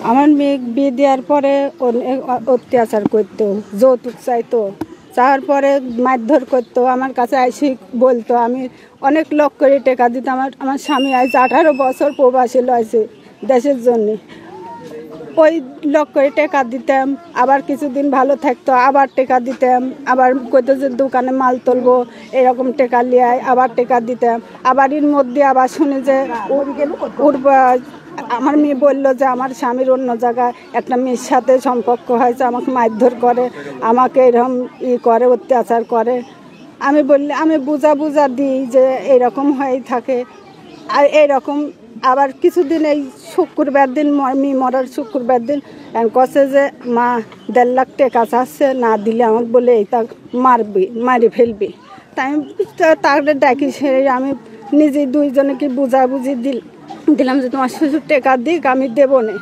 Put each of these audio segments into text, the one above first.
আমার মেয়ে বিয়ে দেওয়ার পরে অনেক অত্যাচার করতো, যৌতুক চাইতো, চাওয়ার পরে মারধর করতো। আমার কাছে এসে বলতো, আমি অনেক লোক করে টাকা দিতাম। আমার স্বামী আজ 18 বছর প্রবাসী লয়েছে দেশের জন্যে। ওই লোক করে টাকা দিতাম, আবার কিছুদিন ভালো থাকতো, আবার টাকা দিতাম, আবার কইতো যে দোকানে মাল তুলবো, এরকম টাকা নিয়ে আবার টাকা দিতাম। আবার এর মধ্যে আবার শুনি যে আমার মেয়ে বললো যে আমার স্বামীর অন্য জায়গায় একটা মেয়ের সাথে সম্পর্ক হয়েছে, আমাকে মারধর করে, আমাকে এরকম করে, অত্যাচার করে। আমি বুঝা দিই যে এরকম হয়েই থাকে। আর এইরকম আবার কিছুদিন এই শুক্রবার দিন, মেয়ে মরার শুক্রবার দিন কছে যে মা 1.5 লাখ টাকা চাচ্ছে, না দিলে আমাকে বলে এইটা মারি ফেলবি। তাই আমি তাকে ডাকি, সেরে আমি নিজে দুইজনকে বুঝাবুঝি দিলাম যে তোমার শ্বশুর টাকা দিক, আমি দেবো না।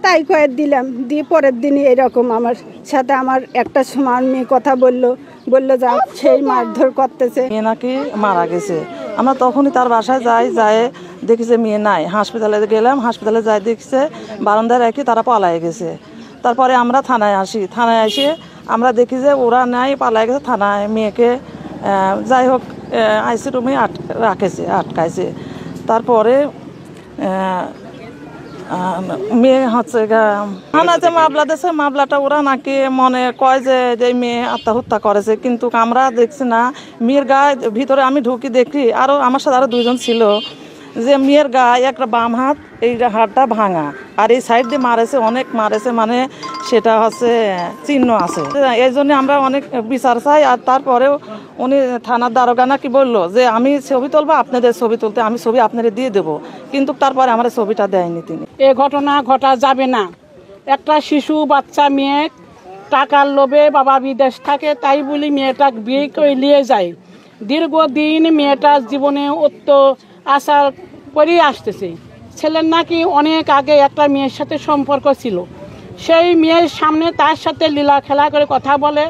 তাই কয়ে দিলাম, দিয়ে পরের দিনই এরকম আমার সাথে আমার একটা সময় মেয়ে কথা বললো যে সেই মারধর করতেছে। মেয়ে নাকি মারা গেছে। আমরা তখনই তার বাসায় যাই দেখি যে মেয়ে নাই। হাসপাতালে গেলাম, হাসপাতালে যাই দেখছে বারান্দায় রেখে তারা পালায় গেছে। তারপরে আমরা থানায় আসি, থানায় এসে আমরা দেখি যে ওরা নাই, পালায় গেছে। থানায় মেয়েকে যাই হোক আইসি রুমে আটকাইছে। তারপরে মেয়ে হচ্ছে থানাতে মামলা দিয়েছে। মামলাটা ওরা নাকি মনে কয় যে মেয়ে আত্মহত্যা করেছে, কিন্তু আমরা দেখছি না। মেয়ের গায়ে ভিতরে আমি ঢুকি দেখি, আমার সাথে আরো 2 জন ছিল, যে মেয়ের গায়ে একটা বাম হাত, এই হাতটা ভাঙা, আর এই সাইড দিয়ে মারেছে, অনেক মারেছে, মানে সেটা হচ্ছে চিহ্ন আছে। এই জন্য আমরা অনেক বিচার চাই। আর তারপরেও উনি থানার দারোগা নাকি বললো যে আমি ছবি তুলবো, আপনাদের ছবি তুলতে আমি ছবি আপনাদের দিয়ে দেবো, কিন্তু তারপরে আমার ছবিটা দেয়নি তিনি। এ ঘটনা ঘটা যাবে না। একটা শিশু বাচ্চা মেয়ে টাকার লোভে বাবা বিদেশ থাকে, তাই বলি মেয়েটা বিয়ে করে নিয়ে যায়। দীর্ঘদিন মেয়েটার জীবনে আশার করেই আসতেছে। ছেলের নাকি অনেক আগে একটা মেয়ের সাথে সম্পর্ক ছিল, সেই মেয়ের সামনে তার সাথে লীলা খেলা করে কথা বলে,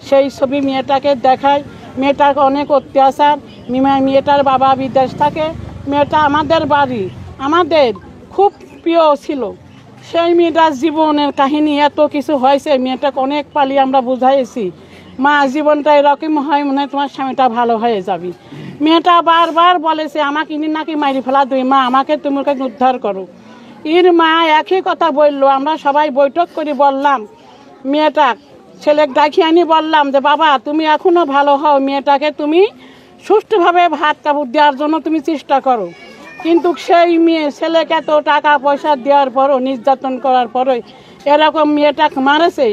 সেই ছবি মেয়েটাকে দেখায়। মেয়েটার অনেক অত্যাচার, মেয়েটার বাবা বিদেশ থাকে। মেয়েটা আমাদের বাড়ি, আমাদের খুব প্রিয় ছিল। সেই মেয়েটার জীবনের কাহিনী এত কিছু হয়েছে, মেয়েটাকে অনেক পালি আমরা বুঝাইছি, মা জীবনটা এরকম হয়, মনে হয় তোমার স্বামীটা ভালো হয়ে যাবি। মেয়েটা বারবার বলেছে আমাকে নাকি মারি ফেলা দুই, মা আমাকে তুমি উদ্ধার করো। এর মা একই কথা বললো। আমরা সবাই বৈঠক করে বললাম, মেয়েটা ছেলেকে ডাকি আনি বললাম যে বাবা তুমি এখনো ভালো হও, মেয়েটাকে তুমি সুষ্ঠুভাবে ভাত কাপড় দেওয়ার জন্য তুমি চেষ্টা করো। কিন্তু সেই মেয়ে ছেলেকে এত টাকা পয়সা দেওয়ার পরও, নির্যাতন করার পরই এরকম মেয়েটাকে মারেছে।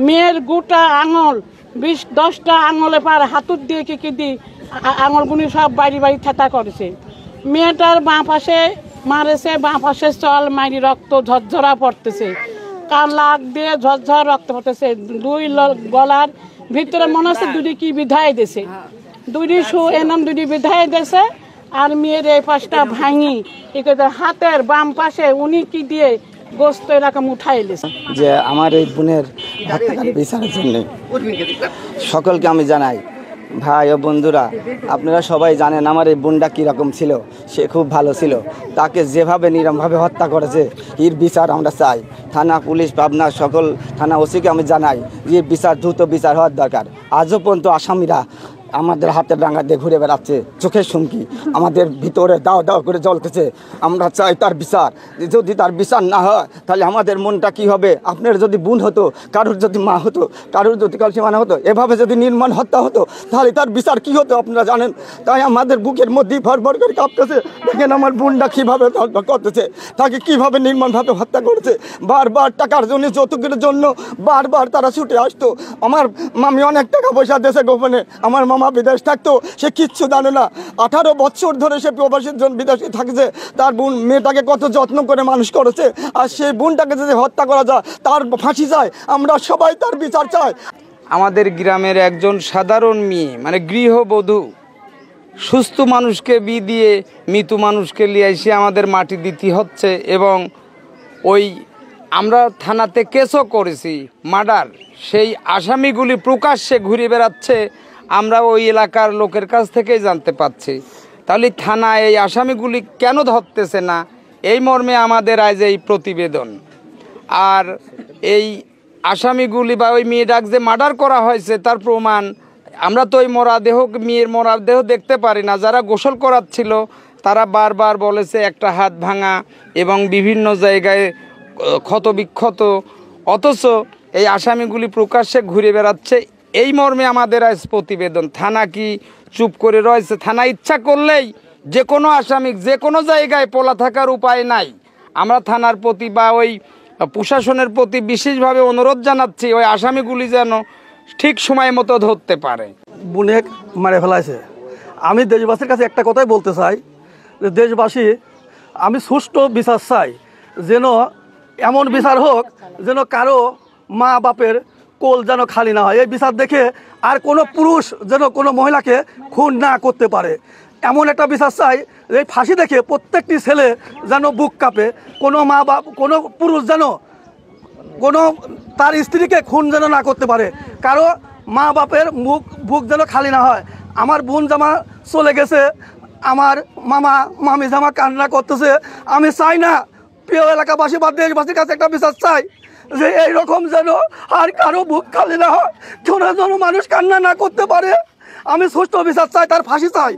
মেয়ের গোটা আঙুল 10টা আঙুলে পার হাতুর দিয়ে কি দিয়ে আঙুলগুলি সব বাড়ি থেতা করেছে। মেয়েটার বাঁ পাশে মারেছে, বাঁ পাশে চল মারি রক্ত ঝরঝরা পড়তেছে, কান লাগ দিয়ে ঝরঝর রক্ত পড়তেছে। 2 গলার ভিতরে মনে হচ্ছে 2টি কি বিধায় দিয়েছে, 2টি এনাম 2টি বিধায় দিয়েছে। আর মেয়ের এই পাশটা ভাঙি হাতের বাম পাশে উনি কি দিয়ে গোস্ত এরকম উঠাই দিয়েছে। যে আমার এই বোনের বিচারের জন্য সকলকে আমি জানাই, ভাই ও বন্ধুরা, আপনারা সবাই জানেন আমার এই বোনটা কীরকম ছিল। সে খুব ভালো ছিল, তাকে যেভাবে নিরমভাবে হত্যা করেছে এর বিচার আমরা চাই। থানা, পুলিশ, পাবনা সকল থানা ওসিকে আমি জানাই যে বিচার, দ্রুত বিচার হওয়ার দরকার। আজও পর্যন্ত আসামিরা আমাদের হাতের ডাঙ্গা দিয়ে ঘুরে বেড়াচ্ছে, চোখের সুমকি আমাদের ভিতরে দাও দাও করে জ্বলতেছে। আমরা চাই তার বিচার। যদি তার বিচার না হয় তাহলে আমাদের মনটা কি হবে? আপনার যদি বোন হতো, কারোর যদি মা হতো, কারোর যদি কালসীমানা হতো, এভাবে যদি নির্মম হত্যা হতো তাহলে তার বিচার কি হতো আপনারা জানেন। তাই আমাদের বুকের মধ্যে ভরভর করে কাঁপতেছে। দেখেন আমার বোনটা কীভাবে করতেছে, তাকে কীভাবে নির্মমভাবে হত্যা করেছে। বারবার টাকার জন্য, যৌতুকের জন্য বারবার তারা ছুটে আসতো। আমার মামি অনেক টাকা পয়সা দেশে গোপনে, আমার মামা বিদেশ থাকতো, সে কিচ্ছু জানে না। 18 বছর ধরে সে প্রবাসীর জন্য বিদেশে থাকছে। তার বোন মেয়েটাকে কত যত্ন করে মানুষ করেছে, আর সেই বোনটাকে যদি হত্যা করা যায়, তার ফাঁসি চাই। আমরা সবাই তার বিচার চাই। আমাদের গ্রামের একজন সাধারণ মেয়ে, মানে গৃহবধূ, সুস্থ মানুষকে বিয়ে দিয়ে মৃত মানুষকে নিয়ে এসে আমাদের মাটি দিতে হচ্ছে। এবং ওই আমরা থানাতে কেসও করেছি মার্ডার, সেই আসামিগুলি প্রকাশ্যে ঘুরে বেড়াচ্ছে। আমরা ওই এলাকার লোকের কাছ থেকেই জানতে পাচ্ছি। তাহলে থানা এই আসামিগুলি কেন ধরতেছে না, এই মর্মে আমাদের আজ এই প্রতিবেদন। আর এই আসামিগুলি বা ওই মেয়েটাকে যে মার্ডার করা হয়েছে তার প্রমাণ আমরা তো ওই মেয়ের মরাদেহ দেখতে পারি না। যারা গোসল করাচ্ছিল তারা বারবার বলেছে একটা হাত ভাঙা এবং বিভিন্ন জায়গায় ক্ষতবিক্ষত, অথচ এই আসামিগুলি প্রকাশ্যে ঘুরে বেড়াচ্ছে। এই মর্মে আমাদের আজ প্রতিবেদন। থানা কি চুপ করে রয়েছে? থানা ইচ্ছা করলেই যে কোনো আসামি যে কোনো জায়গায় পলা থাকার উপায় নাই। আমরা থানার প্রতি বা ওই প্রশাসনের প্রতি বিশেষভাবে অনুরোধ জানাচ্ছি ওই আসামিগুলি যেন ঠিক সময় মতো ধরতে পারে। বুনেক মারে ফেলাইছে। আমি দেশবাসীর কাছে একটা কথাই বলতে চাই যে দেশবাসী, আমি সুষ্ঠু বিচার চাই, যেন এমন বিচার হোক যেন কারো মা বাপের কোল যেন খালি না হয়। এই বিচার দেখে আর কোনো পুরুষ যেন কোনো মহিলাকে খুন না করতে পারে, এমন একটা বিচার চাই। এই ফাঁসি দেখে প্রত্যেকটি ছেলে যেন বুক কাঁপে, কোনো মা বাপ কোনো পুরুষ যেন কোনো তার স্ত্রীকে খুন যেন না করতে পারে, কারো মা বাপের বুক যেন খালি না হয়। আমার বোন জামা চলে গেছে, আমার মামা মামি জামা কান্না করতেছে। আমি চাই না, প্রিয় এলাকাবাসী বা দেশবাসীর কাছে একটা বিচার চাই যে এইরকম যেন আর কারো বুক খালি না হয়, কোনো যেন মানুষ কান্না না করতে পারে। আমি সুষ্ঠু বিচার চাই, তার ফাঁসি চাই।